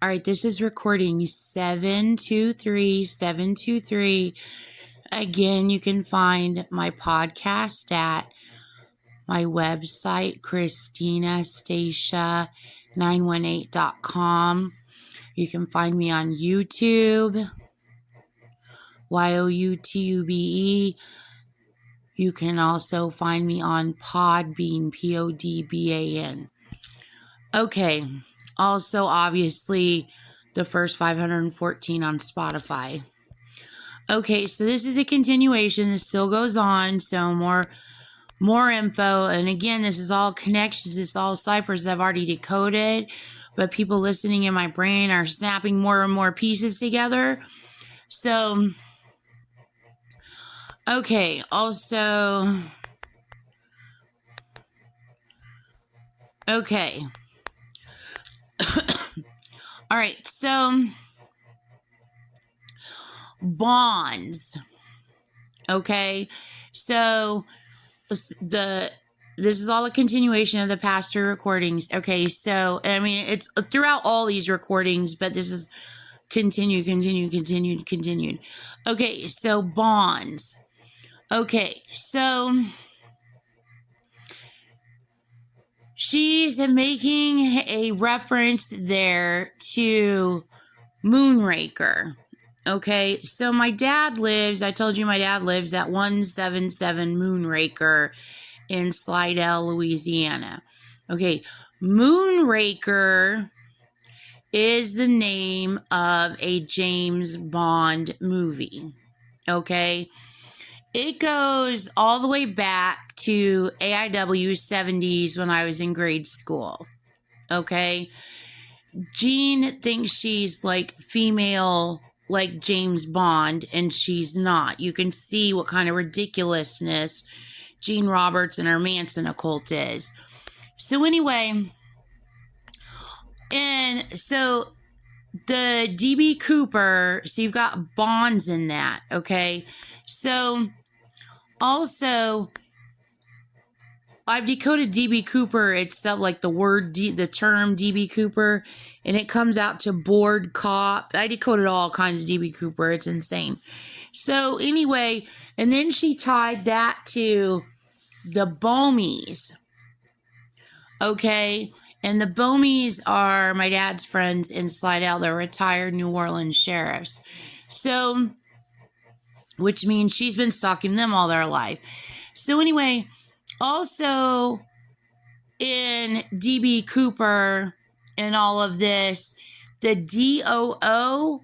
All right, this is recording 723. Again, you can find my podcast at my website, ChristinaStacia918.com. You can find me on YouTube, YOUTUBE. You can also find me on Podbean, PODBAN. Okay, also obviously the first 514 on Spotify. Okay, so this is a continuation. This still goes on, so more info. And again, this is all connections. This is all ciphers I've already decoded, but people listening in my brain are snapping more and more pieces together. So, okay, also, okay. All right, so bonds. Okay, so this is all a continuation of the past three recordings. Okay, so I mean it's throughout all these recordings, but this is continued. Okay, so bonds. Okay, so she's making a reference there to Moonraker. Okay, so I told you my dad lives at 177 Moonraker in Slidell, Louisiana. Okay, Moonraker is the name of a James Bond movie. Okay, it goes all the way back to AIW 70s when I was in grade school. Okay, Jean thinks she's like female, like James Bond, and she's not. You can see what kind of ridiculousness Gene Roberts and her Manson occult is. So anyway, and so the DB Cooper, so you've got bonds in that, okay? So also, I've decoded DB Cooper itself, like the term DB Cooper, and it comes out to bored cop. I decoded all kinds of DB Cooper. It's insane. So anyway, and then she tied that to the Bomies. Okay, and the Bomies are my dad's friends in Slidell. They're retired New Orleans sheriffs. So, which means she's been stalking them all their life. So anyway, also in DB Cooper and all of this, the DOO,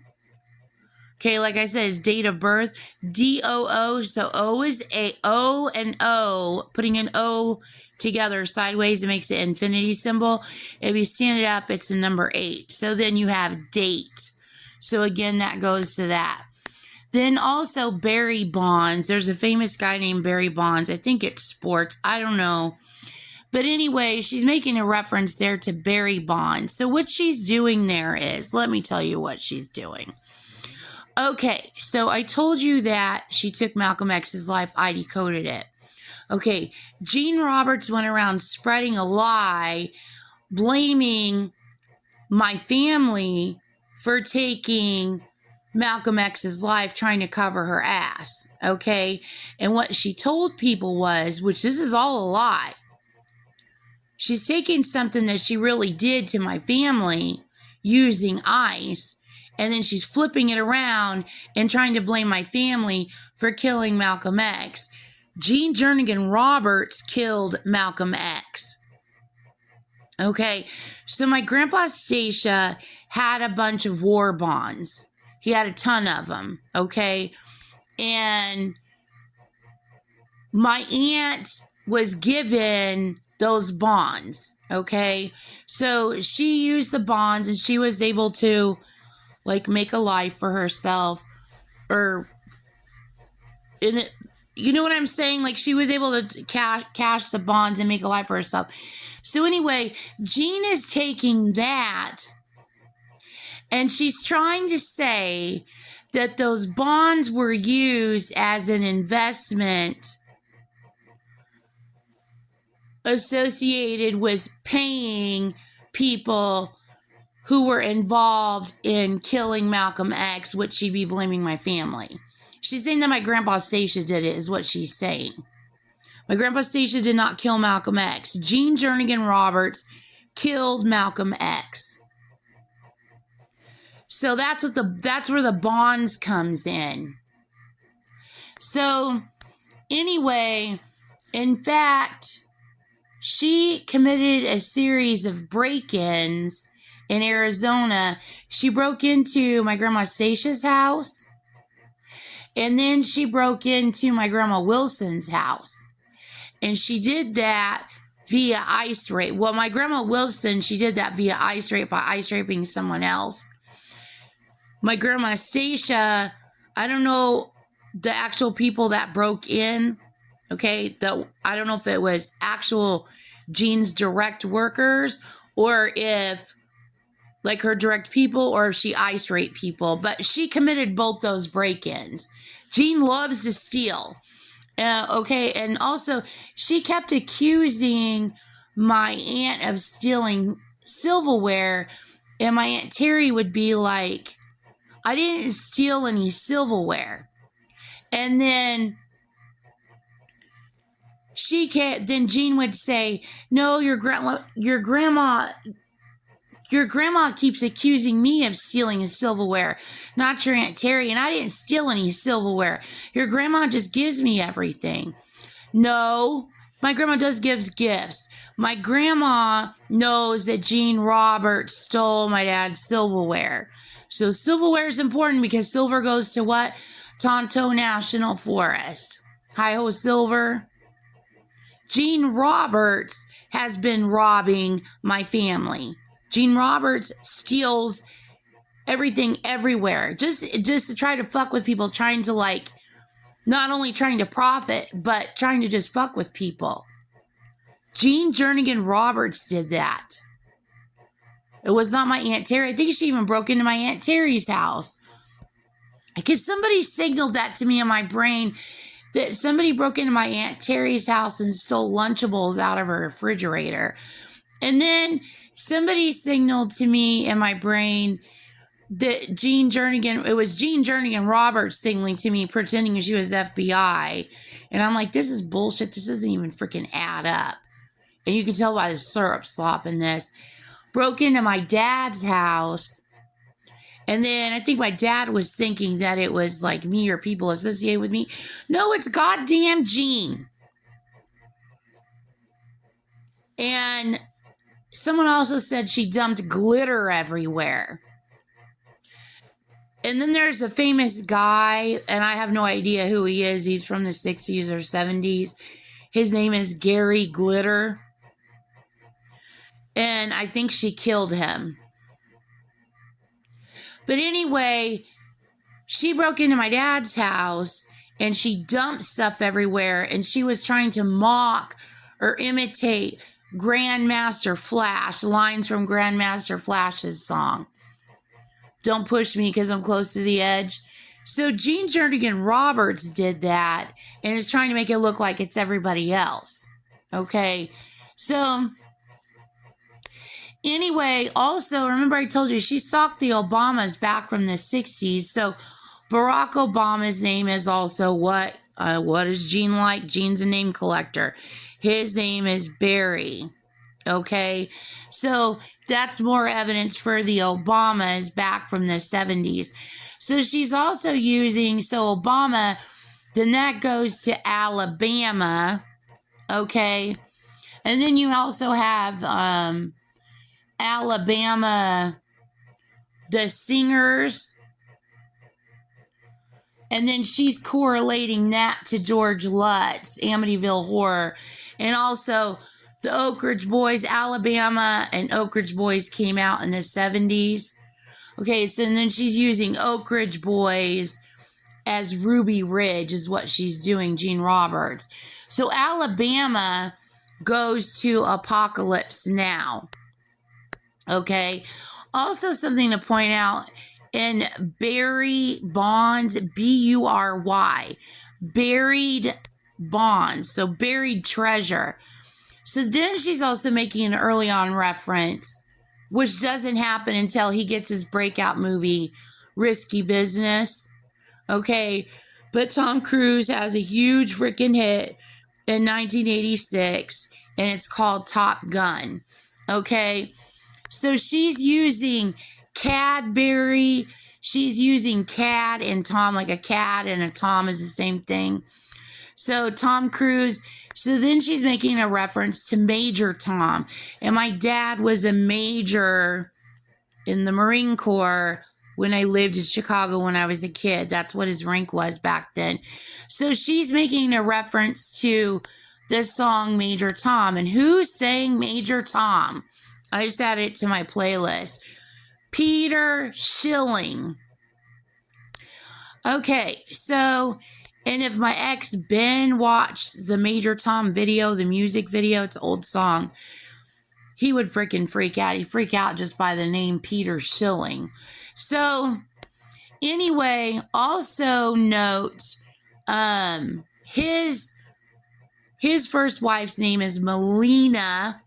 okay, like I said, his date of birth, DOO, so O is a O and O, putting an O together sideways, it makes the infinity symbol. If you stand it up, it's the number 8. So then you have date. So again, that goes to that. Then also Barry Bonds. There's a famous guy named Barry Bonds. I think it's sports. I don't know. But anyway, she's making a reference there to Barry Bonds. So what she's doing there is, let me tell you what she's doing. Okay, so I told you that she took Malcolm X's life. I decoded it. Okay, Gene Roberts went around spreading a lie, blaming my family for taking Malcolm X's life, trying to cover her ass, okay? And what she told people was, which this is all a lie, she's taking something that she really did to my family using ice, and then she's flipping it around and trying to blame my family for killing Malcolm X. Gene Jernigan Roberts killed Malcolm X. Okay, so my grandpa Stacia had a bunch of war bonds. He had a ton of them, okay? And my aunt was given those bonds, okay? So she used the bonds and she was able to, like, make a life for herself, or in it. You know what I'm saying? Like, she was able to cash the bonds and make a life for herself. So anyway, Jean is taking that, and she's trying to say that those bonds were used as an investment associated with paying people who were involved in killing Malcolm X, which she'd be blaming my family. She's saying that my grandpa Stacia did it, is what she's saying. My grandpa Stacia did not kill Malcolm X. Jean Jernigan Roberts killed Malcolm X. So that's where the bonds comes in. So anyway, in fact, she committed a series of break-ins in Arizona. She broke into my grandma Stacia's house, and then she broke into my grandma Wilson's house. And she did that via ice rape. Well, my grandma Wilson, she did that via ice rape by ice raping someone else. My grandma Stacia, I don't know the actual people that broke in. Okay, I don't know if it was actual Jean's direct workers or if like her direct people or if she ice raped people. But she committed both those break-ins. Jean loves to steal. Okay, and also she kept accusing my aunt of stealing silverware, and my Aunt Terry would be like, I didn't steal any silverware. And then then Jean would say, no, your grandma keeps accusing me of stealing his silverware, not your Aunt Terry, and I didn't steal any silverware. Your grandma just gives me everything. No, my grandma does give gifts. My grandma knows that Jean Roberts stole my dad's silverware. So silverware is important because silver goes to what? Tonto National Forest. Hi-ho silver. Jean Roberts has been robbing my family. Jean Roberts steals everything everywhere just to try to fuck with people, trying to like, not only trying to profit, but trying to just fuck with people. Jean Jernigan Roberts did that. It was not my Aunt Terry. I think she even broke into my Aunt Terry's house. Because somebody signaled that to me in my brain that somebody broke into my Aunt Terry's house and stole Lunchables out of her refrigerator. And then somebody signaled to me in my brain that it was Jean Jernigan Roberts signaling to me, pretending she was FBI. And I'm like, this is bullshit. This doesn't even freaking add up. And you can tell by the syrup slop in this. Broke into my dad's house. And then I think my dad was thinking that it was like me or people associated with me. No, it's goddamn Jean. And someone also said she dumped glitter everywhere. And then there's a famous guy, and I have no idea who he is. He's from the 60s or 70s. His name is Gary Glitter. And I think she killed him. But anyway, she broke into my dad's house and she dumped stuff everywhere. And she was trying to mock or imitate Grandmaster Flash, lines from Grandmaster Flash's song. Don't push me because I'm close to the edge. So Jean Jernigan Roberts did that and is trying to make it look like it's everybody else. Okay, so anyway, also, remember I told you she stalked the Obamas back from the 60s. So Barack Obama's name is also what is Jean like? Jean's a name collector. His name is Barry. Okay, so that's more evidence for the Obamas back from the 70s. So she's also using, so Obama, then that goes to Alabama. Okay, and then you also have Alabama, the singers, and then she's correlating that to George Lutz, Amityville Horror, and also the Oak Ridge Boys. Alabama and Oak Ridge Boys came out in the 70s. Okay, so and then she's using Oak Ridge Boys as Ruby Ridge is what she's doing, Jean Roberts. So Alabama goes to Apocalypse Now. Okay, also something to point out in Barry Bonds, B-U-R-Y, buried bonds, so buried treasure. So then she's also making an early on reference which doesn't happen until he gets his breakout movie, Risky Business. Okay, but Tom Cruise has a huge freaking hit in 1986, and it's called Top Gun. Okay, so she's using Cadbury. She's using Cad and Tom, like a Cad and a Tom is the same thing. So Tom Cruise, so then she's making a reference to Major Tom. And my dad was a major in the Marine Corps when I lived in Chicago when I was a kid. That's what his rank was back then. So she's making a reference to this song, Major Tom. And who sang Major Tom? I just added it to my playlist. Peter Schilling. Okay, so, and if my ex Ben watched the Major Tom video, the music video, it's an old song, he would freaking freak out. He'd freak out just by the name Peter Schilling. So, anyway, also note, his first wife's name is Melina.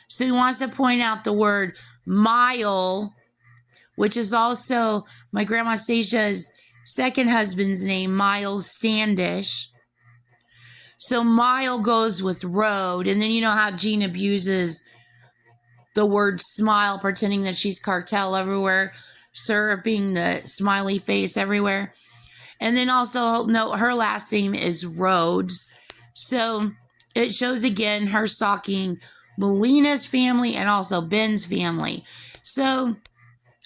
So he wants to point out the word mile, which is also my grandma Stasia's second husband's name, Miles Standish. So mile goes with road. And then you know how Gene abuses the word smile, pretending that she's cartel everywhere, syruping the smiley face everywhere. And then also note her last name is Rhodes. So it shows again her stalking Melina's family and also Ben's family. So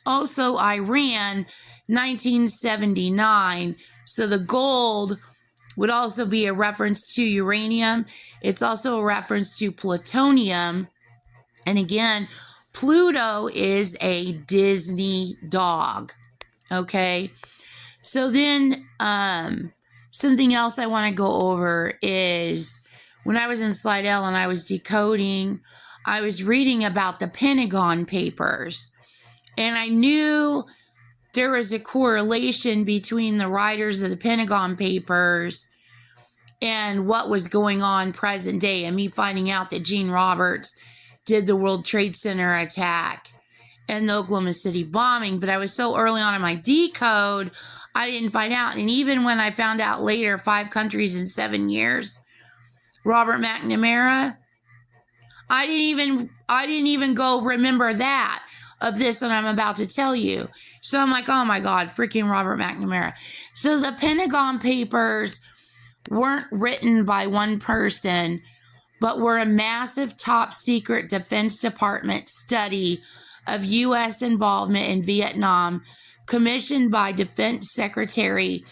also Iran, 1979. So the gold would also be a reference to uranium. It's also a reference to plutonium. And again, Pluto is a Disney dog. Okay. So then something else I want to go over is when I was in Slidell and I was decoding, I was reading about the Pentagon Papers. And I knew there was a correlation between the writers of the Pentagon Papers and what was going on present day, and me finding out that Gene Roberts did the World Trade Center attack and the Oklahoma City bombing. But I was so early on in my decode, I didn't find out. And even when I found out later, 5 countries in 7 years, Robert McNamara, I didn't even go remember that of this that I'm about to tell you. So I'm like, oh my God, freaking Robert McNamara. So the Pentagon Papers weren't written by one person, but were a massive top secret Defense Department study of U.S. involvement in Vietnam, commissioned by Defense Secretary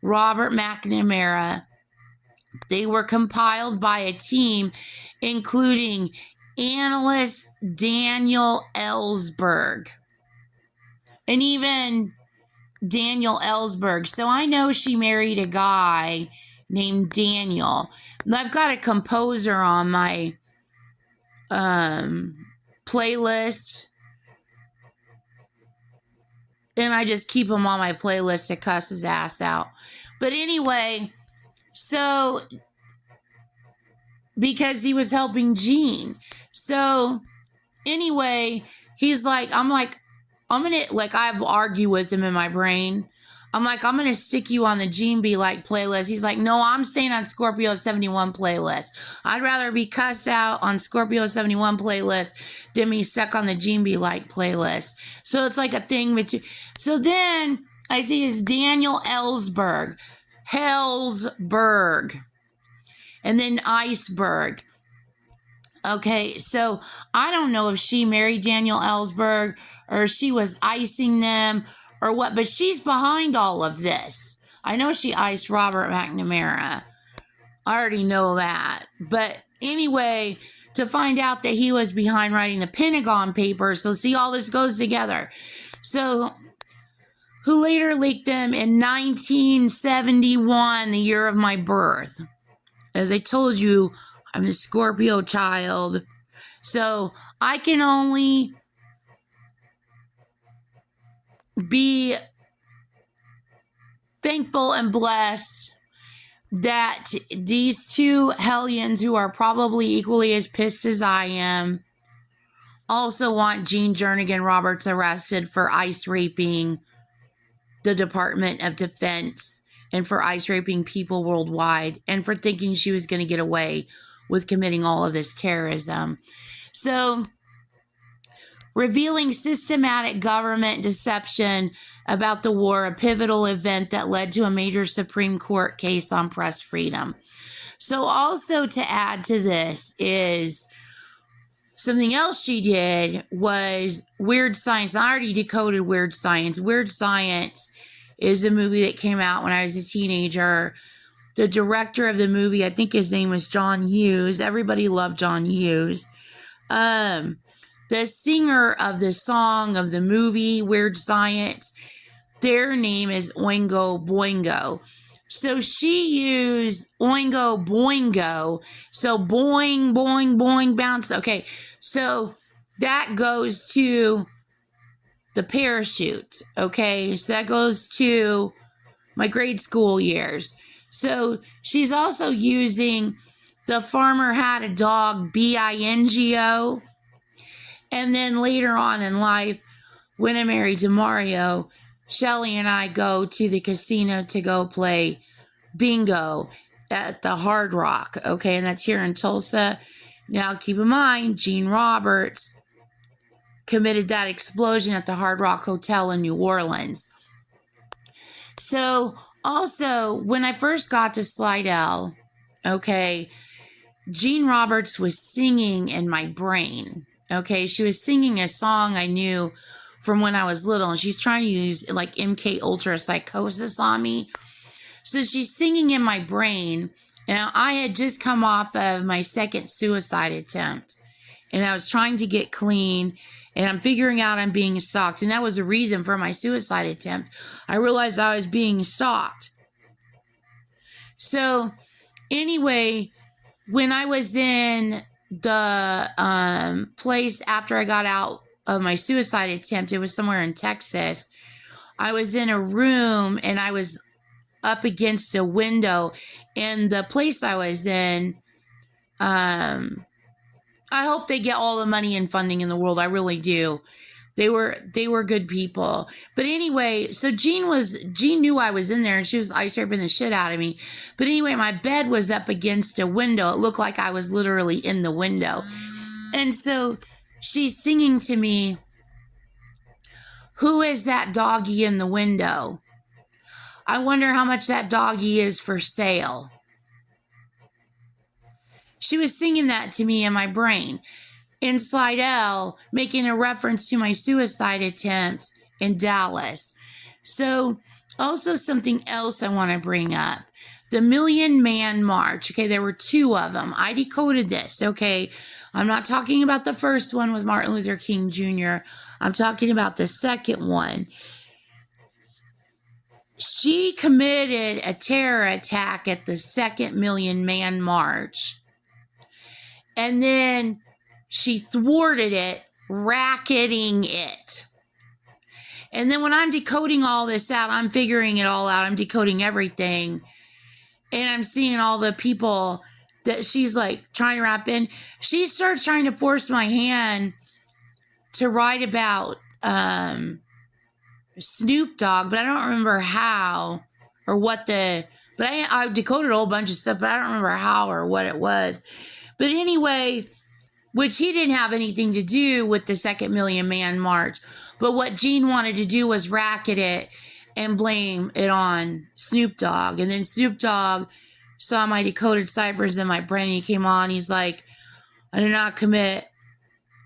Robert McNamara. They were compiled by a team including analyst Daniel Ellsberg. And even Daniel Ellsberg. So I know she married a guy named Daniel. I've got a composer on my playlist. And I just keep him on my playlist to cuss his ass out. But anyway, so because he was helping Gene. So anyway, he's like, I'm I've argued with him in my brain. I'm like, I'm going to stick you on the Gene Be Like playlist. He's like, no, I'm staying on Scorpio 71 playlist. I'd rather be cussed out on Scorpio 71 playlist than be stuck on the Gene Be Like playlist. So it's like a thing between. So then I see his Daniel Ellsberg, Hellsberg, and then Iceberg. Okay, so I don't know if she married Daniel Ellsberg or she was icing them or what, but she's behind all of this. I know she iced Robert McNamara. I already know that. But anyway, to find out that he was behind writing the Pentagon Papers, so see, all this goes together. So, who later leaked them in 1971, the year of my birth. As I told you, I'm a Scorpio child. So, I can only be thankful and blessed that these two hellions, who are probably equally as pissed as I am, also want Jean Jernigan Roberts arrested for ice raping the Department of Defense and for ice raping people worldwide and for thinking she was going to get away with committing all of this terrorism. So, revealing systematic government deception about the war, a pivotal event that led to a major Supreme Court case on press freedom. So also to add to this is something else she did was Weird Science. I already decoded Weird Science. Weird Science is a movie that came out when I was a teenager. The director of the movie, I think his name was John Hughes. Everybody loved John Hughes. The singer of the song of the movie, Weird Science, their name is Oingo Boingo. So she used Oingo Boingo. So boing, boing, boing, bounce. Okay, so that goes to the parachute. Okay, so that goes to my grade school years. So she's also using the farmer had a dog, BINGO. And then later on in life, when I'm married to Mario, Shelly and I go to the casino to go play bingo at the Hard Rock. Okay, and that's here in Tulsa. Now, keep in mind, Gene Roberts committed that explosion at the Hard Rock Hotel in New Orleans. So, also, when I first got to Slidell, okay, Gene Roberts was singing in my brain. Okay, she was singing a song I knew from when I was little, and she's trying to use like MK Ultra psychosis on me. So she's singing in my brain, and I had just come off of my second suicide attempt, and I was trying to get clean, and I'm figuring out I'm being stalked, and that was a reason for my suicide attempt. I realized I was being stalked. So anyway, when I was in the place after I got out of my suicide attempt, it was somewhere in Texas. I was in a room and I was up against a window, and the place I was in, I hope they get all the money and funding in the world. I really do. They were good people. But anyway, so Jean knew I was in there, and she was ice raping the shit out of me. But anyway, my bed was up against a window. It looked like I was literally in the window. And so she's singing to me, "Who is that doggy in the window? I wonder how much that doggy is for sale." She was singing that to me in my brain. In Slidell, making a reference to my suicide attempt in Dallas. So, also something else I want to bring up. The Million Man March. Okay, there were two of them. I decoded this, okay? I'm not talking about the first one with Martin Luther King Jr. I'm talking about the second one. She committed a terror attack at the second Million Man March. And then she thwarted it, racketing it. And then when I'm decoding all this out, I'm figuring it all out. I'm decoding everything. And I'm seeing all the people that she's like trying to wrap in. She starts trying to force my hand to write about Snoop Dogg, but I don't remember how or what but I decoded a whole bunch of stuff, but I don't remember how or what it was. But anyway, which he didn't have anything to do with the second Million Man March. But what Gene wanted to do was racket it and blame it on Snoop Dogg. And then Snoop Dogg saw my decoded ciphers in my brain. He came on. He's like, "I did not commit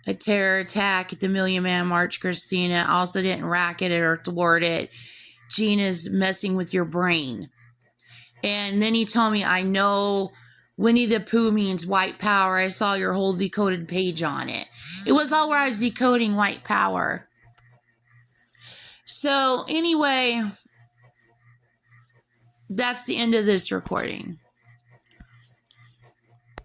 a terror attack at the Million Man March, Christina. I also didn't racket it or thwart it. Gene is messing with your brain." And then he told me, "I know Winnie the Pooh means white power. I saw your whole decoded page on it." It was all where I was decoding white power. So anyway, that's the end of this recording.